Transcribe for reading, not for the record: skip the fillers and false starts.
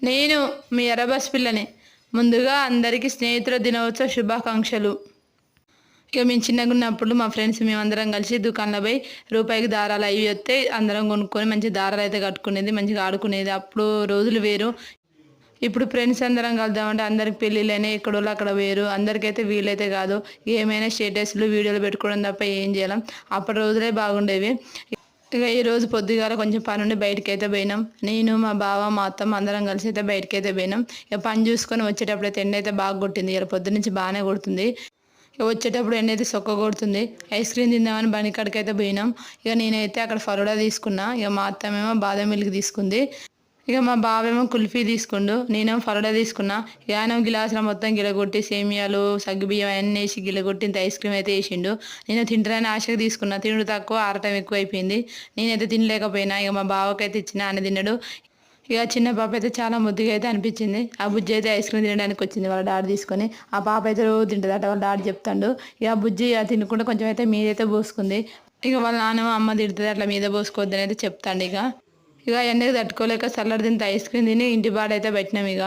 నేను మీ ఎర్రబస్ పిల్లని. ముందుగా అందరికీ స్నేహితుల దినోత్సవ శుభాకాంక్షలు. ఇక మేము చిన్నగున్నప్పుడు మా ఫ్రెండ్స్ మేమందరం కలిసి దుకాణంలో పోయి రూపాయికి దారాలు అవి వస్తే అందరం కొనుక్కొని మంచి దారాలు అయితే కట్టుకునేది, మంచిగా ఆడుకునేది. అప్పుడు రోజులు వేరు. ఇప్పుడు ఫ్రెండ్స్ అందరం కలుద్దామంటే అందరికి పెళ్ళిళ్ళైనా ఎక్కడోళ్ళు అక్కడ వేరు. అందరికైతే వీలైతే కాదు. ఏమైనా స్టేటస్లు వీడియోలు పెట్టుకోవడం తప్ప ఏం చేయలేం. అప్పటి రోజులే బాగుండేవి. ఇక ఈరోజు పొద్దుగాల కొంచెం పని ఉండి బయటకైతే పోయినాం. నేను మా బావ మా అత్తమ్మ అందరం కలిసి అయితే బయటకైతే పోయినాం. ఇక పని చూసుకొని వచ్చేటప్పుడు అయితే ఎండ అయితే బాగా కొట్టింది. ఇలా పొద్దు నుంచి బాగానే కొడుతుంది. ఇక వచ్చేటప్పుడు ఎండ అయితే సొక్క కొడుతుంది. ఐస్ క్రీమ్ తిందామని బండి కాడికి అయితే పోయినాం. ఇక నేనైతే అక్కడ ఫరోడా తీసుకున్నా. ఇక మా అత్తమ్మేమో బాదం మిల్క్ తీసుకుంది. ఇక మా బావేమో కుల్ఫీ తీసుకుండు, నేనేమో ఫరోడా తీసుకున్నా. ఇక ఆయన గిలాసులో మొత్తం గిలగొట్టి సేమియాలు సగ్గుబియ్యం అన్నీ వేసి గిలగొట్టి ఇంత ఐస్ క్రీమ్ అయితే వేసిండు. నేను తింటానని ఆశగా తీసుకున్నా. తినుడు తక్కువ ఆరటం ఎక్కువ అయిపోయింది. నేనైతే తినలేకపోయినా. ఇక మా బావకైతే ఇచ్చిన, ఆయన తిన్నాడు. ఇక చిన్న పాప అయితే చాలా ముద్దుగా అయితే అనిపించింది. ఆ బుజ్జి అయితే ఐస్ క్రీమ్ తినడానికి వచ్చింది వాళ్ళ డాడీ తీసుకొని. ఆ పాప అయితే రోజు తింటుంది అట, వాళ్ళ డాడీ చెప్తాడు. ఇక ఆ బుజ్జి తినకుండా కొంచెం అయితే మీదైతే పోసుకుంది. ఇక వాళ్ళ నాన్న అమ్మ తిడుతుంది అట్లా మీద పోసుకోవద్దని అయితే చెప్తాండు. ఇక ఎండకు తట్టుకోలేక చల్లడి తింటే ఐస్ క్రీమ్ తిని ఇంటి బాడైతే పెట్టినాం. ఇక